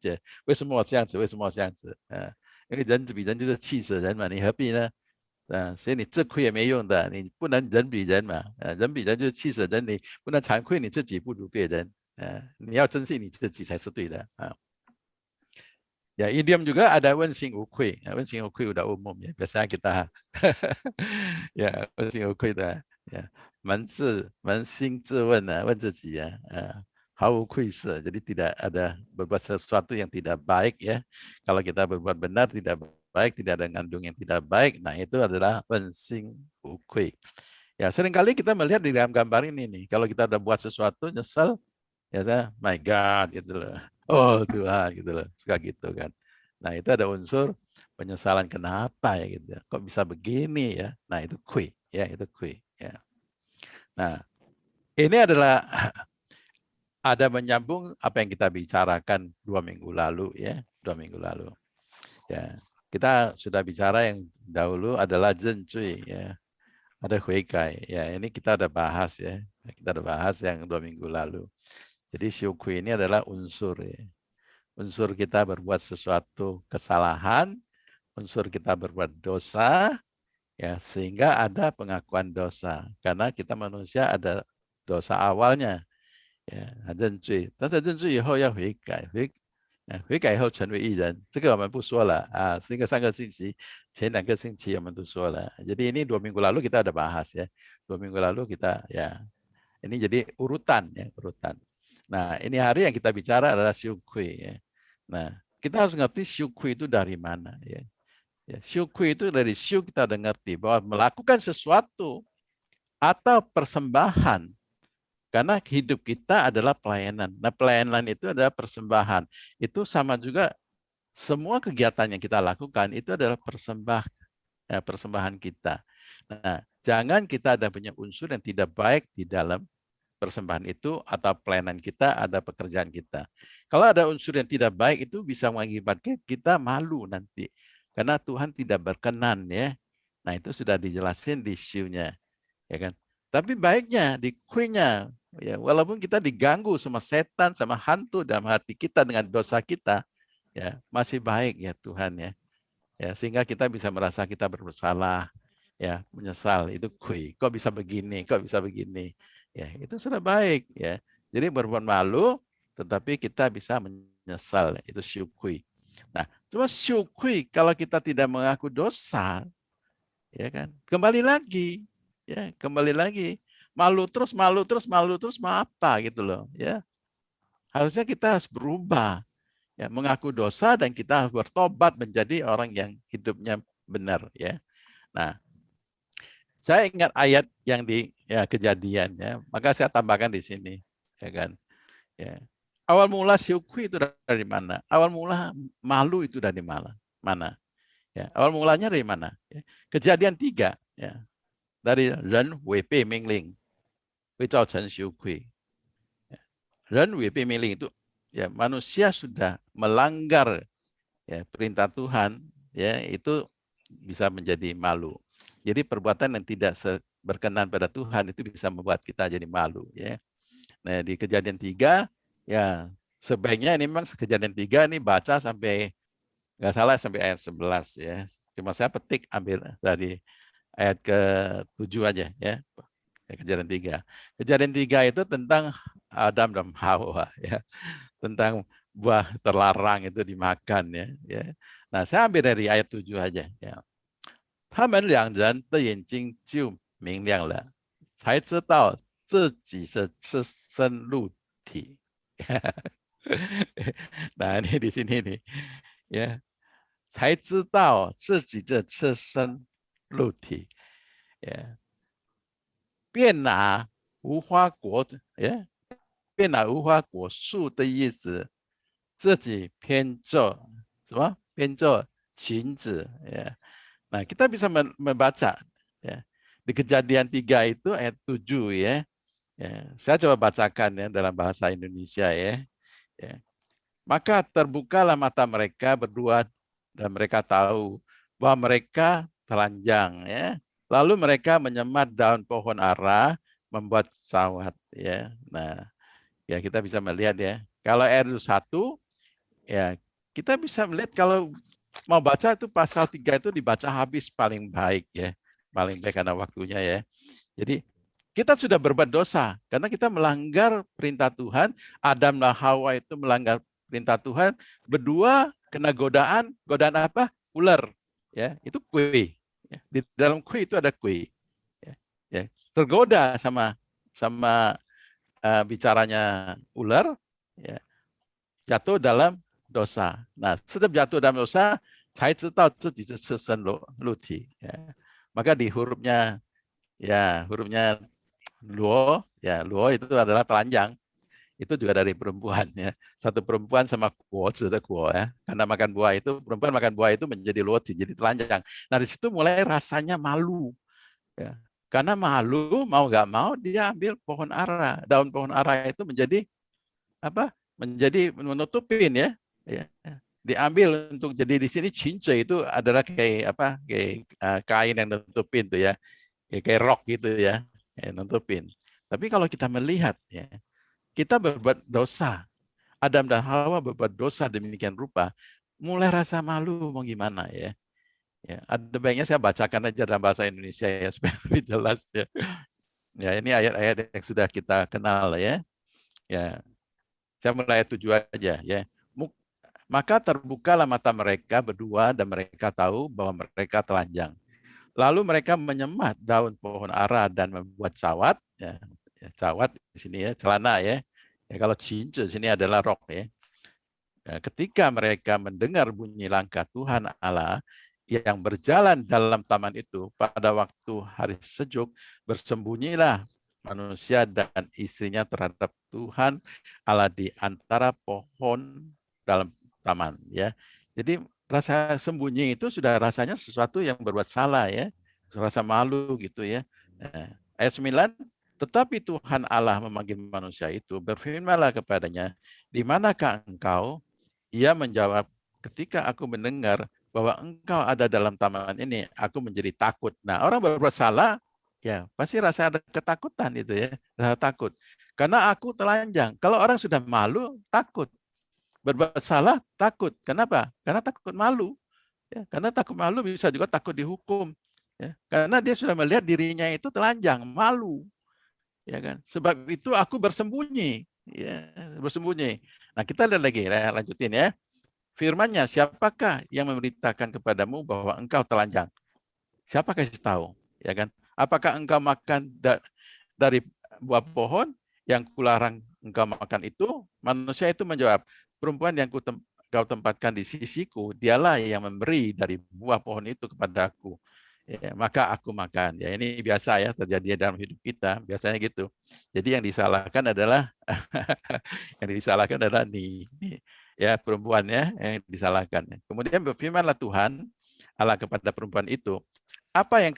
样子，为什么我这样子？因为人比人就是气死人嘛，你何必呢？所以你自亏也没用的，你不能人比人嘛，人比人就是气死人，你不能惭愧你自己不如别人，你要珍惜你自己才是对的啊。Ya, idiom juga ada wensing ukui. Wensing ukui udah umum ya. Biasanya kita ya wensing ukui dah. Ya, mensing zhiwen, 问自己ya. 毫无愧色. Jadi tidak ada berbuat sesuatu yang tidak baik ya. Kalau kita berbuat benar tidak baik, tidak ada ngandung yang tidak baik. Nah, itu adalah wensing ukui. Ya, seringkali kita melihat di dalam gambar ini nih. Kalau kita udah buat sesuatu nyesel, ya saya, my God gitu loh. Oh Tuhan gitu loh, suka gitu kan. Nah itu ada unsur penyesalan kenapa ya gitu. Kok bisa begini ya? Nah itu kui ya, itu kui ya. Nah ini adalah ada menyambung apa yang kita bicarakan 2 minggu lalu ya, 2 minggu lalu. Ya kita sudah bicara yang dahulu adalah zhencui ya, ada huikai ya. Ini kita ada bahas ya, kita ada bahas yang 2 minggu lalu. Jadi syukui ini adalah unsur ya. Unsur kita berbuat sesuatu kesalahan, unsur kita berbuat dosa, ya sehingga ada pengakuan dosa. Karena kita manusia ada dosa awalnya, ya 认罪，但是认罪以后要悔改，悔改以后成为义人，这个我们不说了啊。这个上个星期、前2个星期我们都说了。jadi ini 2 minggu lalu kita ada bahas ya. 2 minggu lalu kita ya. Ini jadi urutan ya, urutan. Nah, ini hari yang kita bicara adalah syukui ya. Nah, kita harus ngerti syukui itu dari mana ya. Ya, syukui itu dari syu kita udah ngerti bahwa melakukan sesuatu atau persembahan. Karena hidup kita adalah pelayanan. Nah, pelayanan itu adalah persembahan. Itu sama juga semua kegiatan yang kita lakukan itu adalah persembahan kita. Nah, jangan kita ada punya unsur yang tidak baik di dalam persembahan itu atau pelayanan kita, ada pekerjaan kita. Kalau ada unsur yang tidak baik itu bisa mengakibatkan kita malu nanti. Karena Tuhan tidak berkenan ya. Nah, itu sudah dijelasin di syu-nya. Ya kan? Tapi baiknya di kui-nya ya, walaupun kita diganggu sama setan, sama hantu dalam hati kita dengan dosa kita, ya masih baik ya Tuhan ya. Ya sehingga kita bisa merasa kita bersalah, ya menyesal. Itu kui. Kok bisa begini? Kok bisa begini? Ya itu sudah baik ya. Jadi berbuat malu, tetapi kita bisa menyesal. Itu syukui. Nah, cuma syukui kalau kita tidak mengaku dosa, ya kan? Kembali lagi, ya kembali lagi. Malu terus, malu terus, malu terus, mau apa gitu loh, ya. Harusnya kita harus berubah, ya mengaku dosa dan kita harus bertobat menjadi orang yang hidupnya benar, ya. Nah, saya ingat ayat yang di ya, Kejadian ya, maka saya tambahkan di sini, ya kan. Ya. Awal mula syukui itu dari mana? Awal mula malu itu dari mana? Ya, awal mulanya dari mana? Ya. Kejadian 3 ya. Dari ren wei bei mingling, wei zhao chen syukui. Ren wei bei mingling itu ya manusia sudah melanggar ya perintah Tuhan, ya itu bisa menjadi malu. Jadi perbuatan yang tidak berkenan pada Tuhan itu bisa membuat kita jadi malu ya. Nah, di Kejadian 3 ya sebaiknya ini memang Kejadian 3 ini baca sampai nggak salah sampai ayat 11 ya. Cuma saya petik ambil dari ayat ke-7 aja ya. Kejadian 3. Kejadian 3 itu tentang Adam dan Hawa ya. Tentang buah terlarang itu dimakan ya. Nah, saya ambil dari ayat 7 aja ya. 他们2人的眼睛就明亮了，才知道自己是身入体。Nah, ini di sini nih. Ya, 才知道自己的赤身肉体。Ya, 便拿无花果子，便拿无花果树的叶子，自己编做什么？编做裙子。Ya. Nah, kita bisa membaca ya. Di Kejadian 3 itu ayat 7 ya. Ya, saya coba bacakan ya dalam bahasa Indonesia ya. Ya. Maka terbukalah mata mereka berdua dan mereka tahu bahwa mereka telanjang ya. Lalu mereka menyemat daun pohon ara membuat sawat ya. Nah, ya kita bisa melihat ya. Kalau R1 ya kita bisa melihat kalau mau baca itu pasal 3 itu dibaca habis paling baik ya. Paling baik karena waktunya ya. Jadi kita sudah berbuat dosa karena kita melanggar perintah Tuhan. Adam dan Hawa itu melanggar perintah Tuhan. Berdua kena godaan. Godaan apa? Ular. Ya, itu kue. Ya, di dalam kue itu ada kue. Ya, ya. Tergoda sama sama bicaranya ular. Ya, jatuh dalam dosa. Nah, setiap jatuh dalam dosa, saya tahu itu sesen luti. Ya. Maka di hurufnya luo, ya luo itu adalah telanjang. Itu juga dari perempuan ya. Satu perempuan sama kuo, kuo ya. Karena makan buah itu, perempuan makan buah itu menjadi luoti, jadi telanjang. Nah, di situ mulai rasanya malu. Ya. Karena malu, mau nggak mau dia ambil pohon ara. Daun pohon ara itu menjadi apa? Menjadi menutupin ya. Ya. Diambil untuk jadi di sini cince itu adalah kayak apa? Kayak kain yang nutupin tuh ya. Kayak rok gitu ya. Nutupin. Tapi kalau kita melihat ya, kita berbuat dosa. Adam dan Hawa berbuat dosa demikian rupa. Mulai rasa malu mau gimana ya. Ya, ada baiknya saya bacakan aja dalam bahasa Indonesia ya supaya lebih jelas ya. Ya, ini ayat-ayat yang sudah kita kenal ya. Ya, saya mulai ayat 7 aja ya. Maka terbukalah mata mereka berdua dan mereka tahu bahwa mereka telanjang. Lalu mereka menyemat daun pohon ara dan membuat cawat. Ya, cawat di sini ya, celana ya. Ya kalau cincu di sini adalah rok ya. Ketika mereka mendengar bunyi langkah Tuhan Allah yang berjalan dalam taman itu pada waktu hari sejuk, bersembunyilah manusia dan istrinya terhadap Tuhan Allah di antara pohon dalam taman ya. Jadi rasa sembunyi itu sudah rasanya sesuatu yang berbuat salah ya, rasa malu gitu ya. Ayat 9, tetapi Tuhan Allah memanggil manusia itu, berfirmanlah kepadanya, di manakah engkau? Ia menjawab, ketika aku mendengar bahwa engkau ada dalam taman ini, aku menjadi takut. Nah, orang berbuat salah, ya pasti rasa ada ketakutan itu ya, rasa takut. Karena aku telanjang. Kalau orang sudah malu, takut. Berbuat salah, takut. Kenapa? Karena takut malu. Ya, karena takut malu bisa juga takut dihukum. Ya, karena dia sudah melihat dirinya itu telanjang, malu. Ya kan? Sebab itu aku bersembunyi. Ya, bersembunyi. Nah, kita lihat lagi, lanjutin ya. Firman-Nya, siapakah yang memberitakan kepadamu bahwa engkau telanjang? Siapa kasih tahu? Ya kan? Apakah engkau makan dari buah pohon yang kularang engkau makan itu? Manusia itu menjawab, perempuan yang kau tempatkan di sisiku, dialah yang memberi dari buah pohon itu kepadaku. Ya, maka aku makan. Ya, ini biasa ya terjadi dalam hidup kita, biasanya gitu. Jadi yang disalahkan adalah nih ya perempuan ya yang disalahkan. Kemudian berfirmanlah Tuhan Allah kepada perempuan itu, apa yang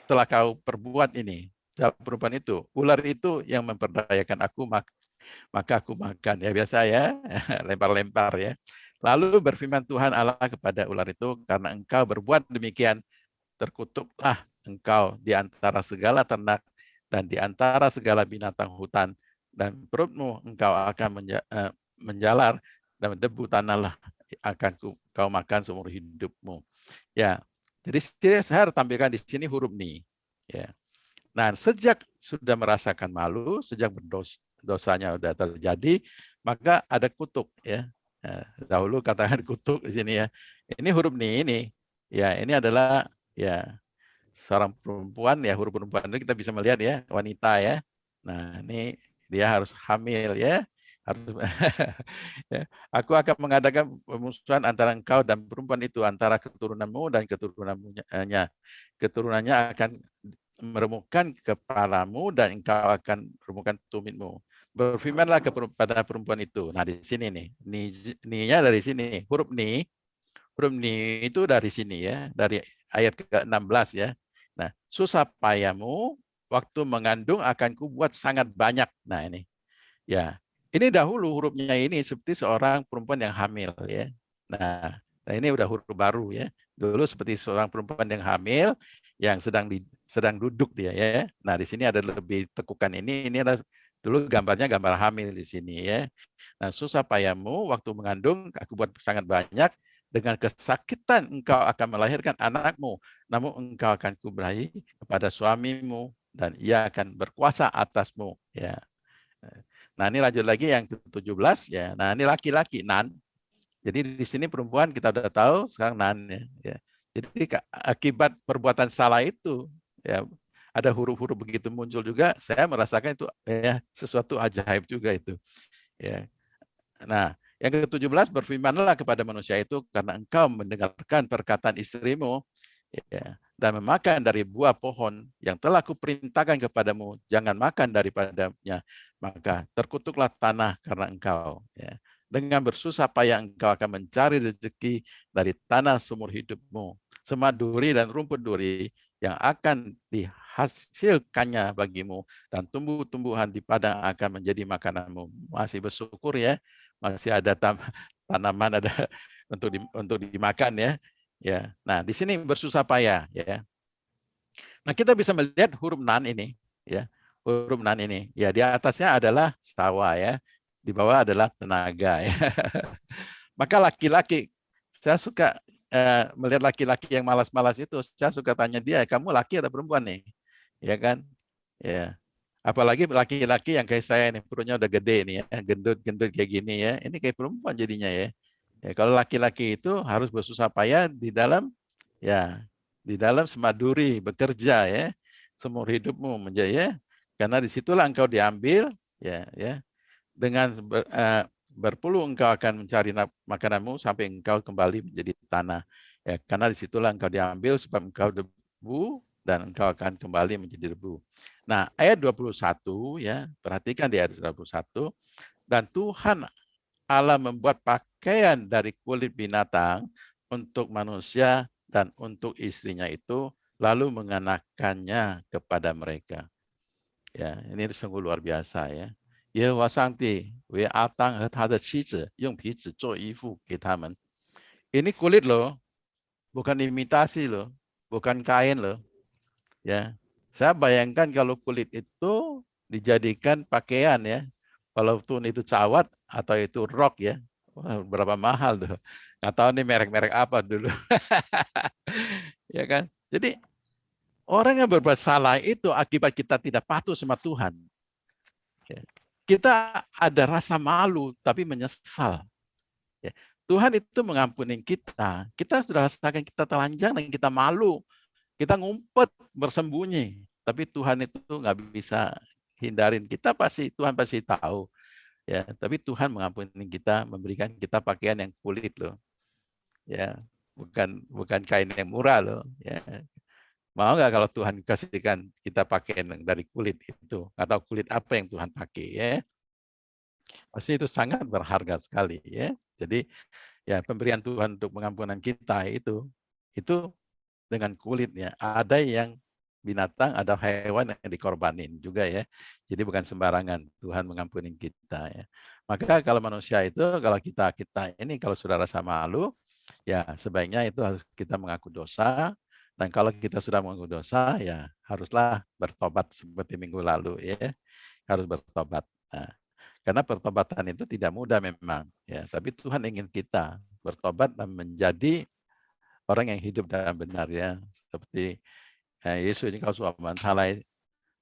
telah kau perbuat ini? Jawab perempuan itu, ular itu yang memperdayakan aku, maka aku makan. Ya biasa ya, lempar-lempar ya. Lalu berfirman Tuhan Allah kepada ular itu, karena engkau berbuat demikian, terkutuklah engkau di antara segala ternak dan di antara segala binatang hutan, dan perutmu engkau akan menjalar, dan debu tanahlah akan kau makan seumur hidupmu. Ya, jadi saya harus tampilkan di sini huruf ni. Ya. Nah, sejak sudah merasakan malu, sejak dosanya sudah terjadi, maka ada kutuk ya. Dahulu katakan kutuk di sini ya. Ini huruf ni ini. Ya, ini adalah ya seorang perempuan ya, huruf perempuan itu kita bisa melihat ya, wanita ya. Nah, ini dia harus hamil ya. Harus ya, aku akan mengadakan permusuhan antara engkau dan perempuan itu, antara keturunanmu dan keturunannya. Keturunannya akan meremukkan kepalamu dan engkau akan meremukkan tumitmu. Berfirmanlah kepada perempuan itu. Nah, di sini nih, ni-nya dari sini. Huruf ni itu dari sini ya, dari ayat ke-16 ya. Nah, susah payamu waktu mengandung akan kubuat sangat banyak. Nah, ini. Ya, ini dahulu hurufnya ini seperti seorang perempuan yang hamil ya. Nah ini udah huruf baru ya. Dulu seperti seorang perempuan yang hamil yang sedang duduk dia ya. Nah di sini ada lebih tekukan ini. Ini adalah dulu gambarnya gambar hamil di sini ya. Nah susah payamu waktu mengandung aku buat sangat banyak. Dengan kesakitan engkau akan melahirkan anakmu, namun engkau akan kuberahi kepada suamimu dan ia akan berkuasa atasmu ya. Nah, ini lanjut lagi yang ke-17 ya. Nah, ini laki-laki nan. Jadi di sini perempuan kita udah tahu sekarang nan ya. Ya. Jadi akibat perbuatan salah itu ya ada huruf-huruf begitu muncul juga, saya merasakan itu ya sesuatu ajaib juga itu. Ya. Nah, yang ke-17 berfirmanlah kepada manusia itu karena engkau mendengarkan perkataan istrimu ya, dan memakan dari buah pohon yang telah kuperintahkan kepadamu, jangan makan daripadanya, maka terkutuklah tanah karena engkau. Ya. Dengan bersusah payah engkau akan mencari rezeki dari tanah seumur hidupmu. Semua duri dan rumput duri yang akan dihasilkannya bagimu dan tumbuh-tumbuhan di padang akan menjadi makananmu. Masih bersyukur ya, masih ada tanaman ada untuk dimakan ya. Ya, nah di sini bersusah payah ya. Nah kita bisa melihat huruf nan ini, ya huruf nan ini, ya di atasnya adalah sawah ya, di bawah adalah tenaga ya. Maka laki-laki, saya suka melihat laki-laki yang malas-malas itu, saya suka tanya dia, kamu laki atau perempuan nih, ya kan? Ya, apalagi laki-laki yang kayak saya nih, perutnya udah gede nih ya, gendut-gendut kayak gini ya, ini kayak perempuan jadinya ya. Ya, kalau laki-laki itu harus bersusah payah di dalam ya di dalam semaduri bekerja ya seumur hidupmu menjadi ya, karena disitulah engkau diambil ya dengan berpuluh engkau akan mencari makananmu sampai engkau kembali menjadi tanah ya, karena disitulah engkau diambil sebab engkau debu dan engkau akan kembali menjadi debu. Nah ayat 21 ya, perhatikan di ayat 21, dan Tuhan Allah membuat pakaian dari kulit binatang untuk manusia dan untuk istrinya itu, lalu mengenakannya kepada mereka. Ya, ini sungguh luar biasa ya. 耶和华上帝为阿当和他的妻子用皮子做衣服给他们。Ini kulit loh, bukan imitasi loh, bukan kain loh. Ya, saya bayangkan kalau kulit itu dijadikan pakaian ya, walaupun itu cawat atau itu rok ya, wah, berapa mahal tuh. Nggak tahu nih merek-merek apa dulu. Ya kan? Jadi orang yang berbuat salah itu akibat kita tidak patuh sama Tuhan. Ya. Kita ada rasa malu tapi menyesal. Ya. Tuhan itu mengampuni kita. Kita sudah rasakan kita telanjang dan kita malu. Kita ngumpet bersembunyi. Tapi Tuhan itu nggak bisa hindarin. Tuhan pasti tahu. Ya, tapi Tuhan mengampuni kita, memberikan kita pakaian yang kulit loh. Ya, bukan kain yang murah loh. Ya. Mau nggak kalau Tuhan kasihkan kita pakaian dari kulit itu atau kulit apa yang Tuhan pakai ya? Pasti itu sangat berharga sekali ya. Jadi ya pemberian Tuhan untuk pengampunan kita itu dengan kulitnya. Ada yang binatang, ada hewan yang dikorbanin juga ya. Jadi bukan sembarangan Tuhan mengampuni kita ya. Maka kalau manusia itu, kalau kita ini kalau sudah rasa malu, ya sebaiknya itu harus kita mengaku dosa. Dan kalau kita sudah mengaku dosa, ya haruslah bertobat seperti minggu lalu ya. Harus bertobat. Nah, karena pertobatan itu tidak mudah memang, ya. Tapi Tuhan ingin kita bertobat dan menjadi orang yang hidup dan benar ya. Seperti 耶稣已经告诉我们，他来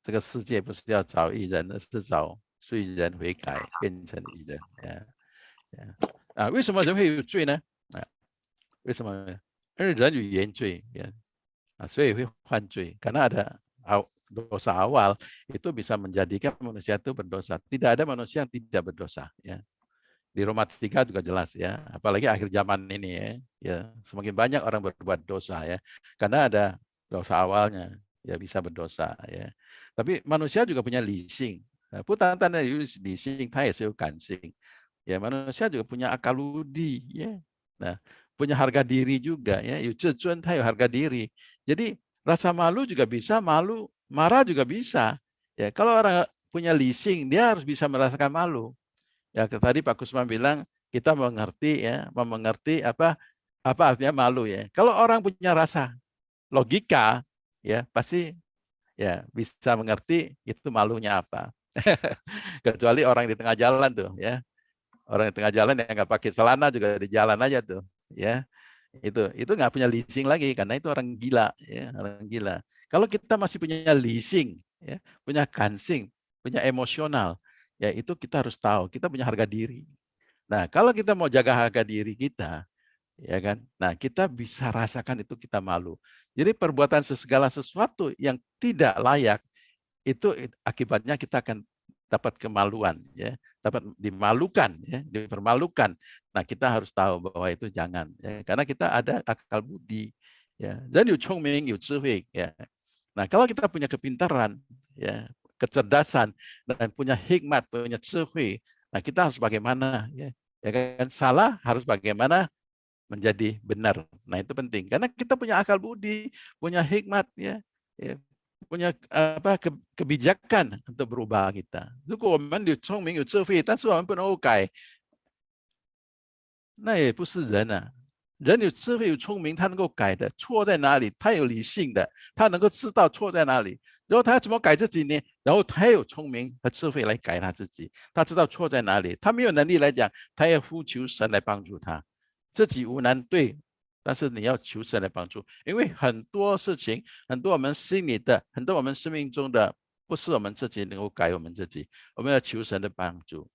这个世界不是要找义人，而是找罪人悔改，变成义人。为什么人会有罪呢？为什么？因为人有原罪，所以会犯罪。Karena ada dosa awal itu bisa menjadikan manusia itu berdosa. Tidak ada manusia yang tidak berdosa. Ya. Di Roma 3 juga jelas ya, apalagi akhir zaman ini ya, ya semakin banyak orang berbuat dosa ya, karena ada dosa awalnya ya bisa berdosa ya. Tapi manusia juga punya leasing, putantan leasing, 他也是有感性 ya, manusia juga punya akal budi ya. Nah, punya harga diri juga ya, 有自尊, 他有harga diri. Jadi rasa malu juga bisa, malu, marah juga bisa. Ya, kalau orang punya leasing, dia harus bisa merasakan malu. Ya tadi Pak Kusman bilang kita mengerti ya, mengerti apa artinya malu ya. Kalau orang punya rasa logika ya pasti ya bisa mengerti itu malunya apa. Kecuali orang di tengah jalan tuh ya. Orang di tengah jalan yang nggak pakai celana juga di jalan aja tuh ya. Itu nggak punya leasing lagi karena itu orang gila ya, orang gila. Kalau kita masih punya leasing ya, punya kansing, punya emosional, ya itu kita harus tahu kita punya harga diri. Nah, kalau kita mau jaga harga diri kita, ya kan? Nah, kita bisa rasakan itu kita malu. Jadi perbuatan segala sesuatu yang tidak layak itu akibatnya kita akan dapat kemaluan, ya, dapat dimalukan, ya, dipermalukan. Nah, kita harus tahu bahwa itu jangan, ya, karena kita ada akal budi, ya. Dan yu chongming, yu智慧, ya. Nah, kalau kita punya kepintaran, ya, kecerdasan, dan punya hikmat, punya 智慧, nah kita harus bagaimana, ya, ya kan? Salah harus bagaimana menjadi benar. Nah itu penting karena kita punya akal budi, punya hikmat, ya, ya punya apa kebijakan untuk berubah kita. 如果我们有聪明有智慧，但是我们不能够改，那也不是人啊。人有智慧有聪明，他能够改的，错在哪里？他有理性的，他能够知道错在哪里。然后他怎么改自己呢？然后他有聪明和智慧来改他自己，他知道错在哪里。他没有能力来讲，他要呼求神来帮助他。自己无难，对，但是你要求神来帮助，因为很多事情，很多我们心里的，很多我们生命中的，不是我们自己能够改我们自己，我们要求神的帮助。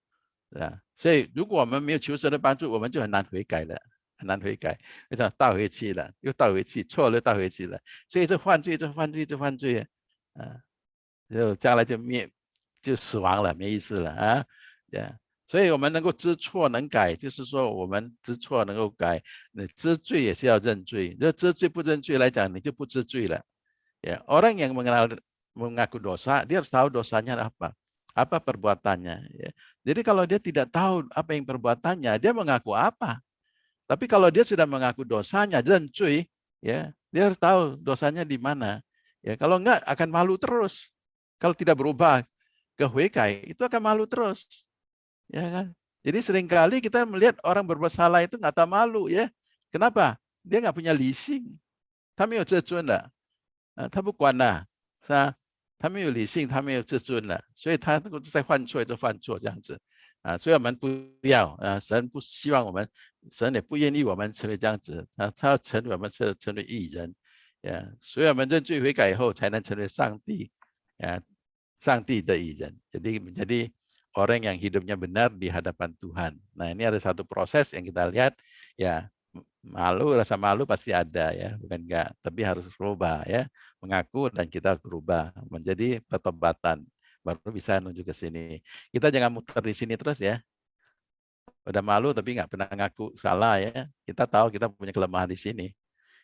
啊，所以如果我们没有求神的帮助，我们就很难悔改了，很难悔改，为啥倒回去了，又倒回去，错了倒回去了，所以这犯罪，这犯罪，这犯罪，啊，就将来就死亡了，没意思了啊，所以我们能够知错能改，就是说我们知错能够改，你知罪也是要认罪，如果知罪不认罪来讲，你就不知罪了。Ya, orang yang mengaku dosa, dia harus tahu dosanya apa perbuatannya. Ya. Jadi kalau dia tidak tahu apa yang perbuatannya, dia mengaku apa. Tapi kalau dia sudah mengaku dosanya dan cuy, ya, dia harus tahu dosanya di mana. Ya, kalau enggak akan malu terus. Kalau tidak berubah ke huikai, itu akan malu terus. Ya kan? Jadi seringkali kita melihat orang berbuat salah itu nggak tahu malu ya. Kenapa? Dia nggak punya leasing. 他没有自尊的，他不管了，是吧？他没有理性，他没有自尊了，所以他在犯错就犯错这样子，所以我们不要，神不希望我们，神也不愿意我们成为这样子，他要成为我们成为义人，所以我们认罪悔改以后才能成为上帝的义人，jadi orang yang hidupnya benar di hadapan Tuhan. Nah ini ada satu proses yang kita lihat, ya malu, rasa malu pasti ada ya, bukan enggak, tapi harus berubah ya, mengaku dan kita berubah menjadi pertobatan, baru bisa menuju ke sini. Kita jangan muter di sini terus ya. Udah malu tapi nggak pernah ngaku salah ya. Kita tahu kita punya kelemahan di sini.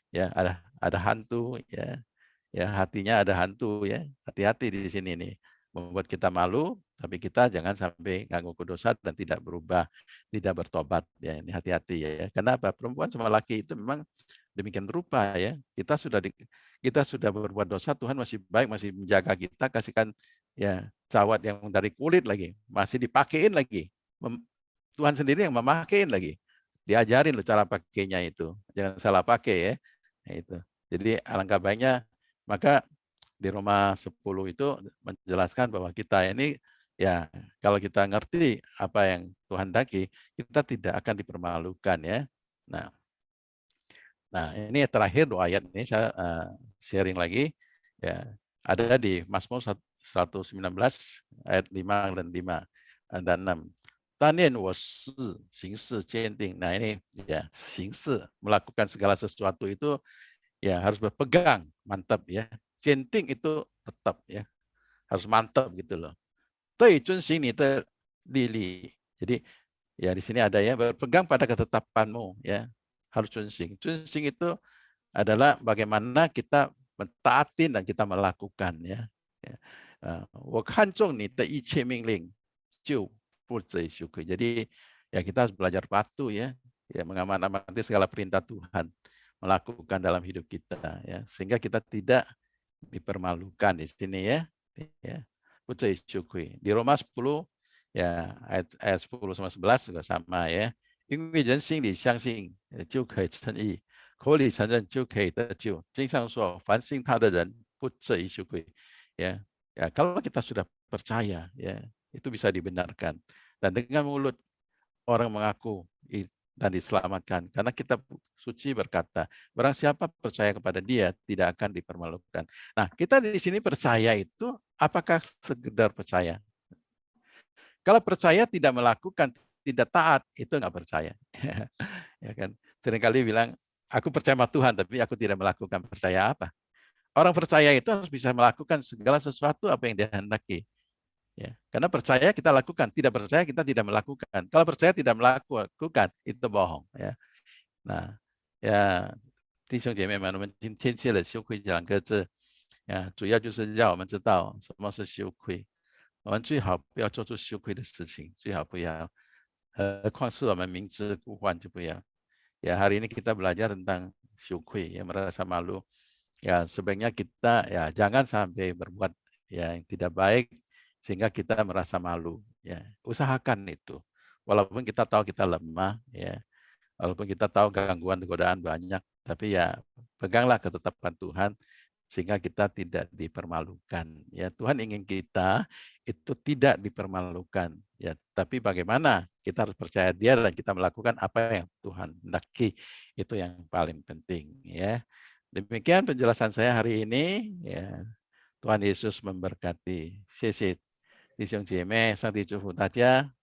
Ya, ada hantu ya. Ya, hatinya ada hantu ya. Hati-hati di sini nih. Membuat kita malu, tapi kita jangan sampai ngaku dosa dan tidak berubah, tidak bertobat ya. Ini hati-hati ya. Kenapa? Perempuan sama laki itu memang demikian rupa ya. Kita sudah berbuat dosa, Tuhan masih baik, masih menjaga kita, kasihkan ya cawat yang dari kulit lagi, masih dipakein lagi. Tuhan sendiri yang memakein lagi. Diajarin loh cara pakainya itu. Jangan salah pakai ya. Nah, itu. Jadi alangkah baiknya maka di Roma 10 itu menjelaskan bahwa kita ini ya kalau kita ngerti apa yang Tuhan daki, kita tidak akan dipermalukan ya. Nah ini terakhir 2 ayat ini saya sharing lagi ya. Ada di Mazmur 119 ayat 5 dan 5 dan 6. Tanian was singsi centing. Nah ini ya singsi melakukan segala sesuatu itu ya harus berpegang, mantap ya. Centing itu tetap ya, harus mantap gitu loh. 对，遵行你的律例. Jadi ya di sini ada ya, berpegang pada ketetapanmu ya, harus 遵行. 遵行 itu adalah bagaimana kita mentaati dan kita melakukan ya. Ya. 我看重你的一切命令，就不择羞愧. Jadi ya kita harus belajar patuh ya, ya mengamati segala perintah Tuhan, melakukan dalam hidup kita ya, sehingga kita tidak dipermalukan di sini ya. Ya. 不择羞愧. Di Roma 10 ya ayat 10 sama 11 juga sama ya. 因为人心里相信，就可以称义；口里承认，就可以得救。经上说，凡信他的人不至于羞愧。Ya, ya kalau kita sudah percaya, ya itu bisa dibenarkan. Dan dengan mulut orang mengaku dan diselamatkan. Karena kitab suci berkata, barang siapa percaya kepada dia tidak akan dipermalukan. Nah, kita di sini percaya itu apakah sekedar percaya? Kalau percaya tidak melakukan, tidak taat, itu nggak percaya. Ya kan? Seringkali bilang, aku percaya sama Tuhan, tapi aku tidak melakukan. Percaya apa? Orang percaya itu harus bisa melakukan segala sesuatu apa yang dia hendaki. Ya, karena percaya kita lakukan, tidak percaya kita tidak melakukan. Kalau percaya tidak melakukan, itu bohong. Ya. Nah, ya 弟兄姐妹们，我们今天切了羞愧这两个字，主要就是要我们知道什么是羞愧。我们最好不要做出羞愧的事情，最好不要，何况是我们明知故犯就不要。Ya hari ini kita belajar tentang syukri, ya merasa malu. Ya sebaiknya kita ya jangan sampai berbuat ya yang tidak baik sehingga kita merasa malu. Ya usahakan itu. Walaupun kita tahu kita lemah, ya walaupun kita tahu gangguan godaan banyak, tapi ya peganglah ketetapan Tuhan sehingga kita tidak dipermalukan. Ya Tuhan ingin kita itu tidak dipermalukan. Ya, tapi bagaimana kita harus percaya Dia dan kita melakukan apa yang Tuhan hendaki, itu yang paling penting. Ya, demikian penjelasan saya hari ini. Ya, Tuhan Yesus memberkati. 谢谢弟兄姐妹，上帝祝福大家。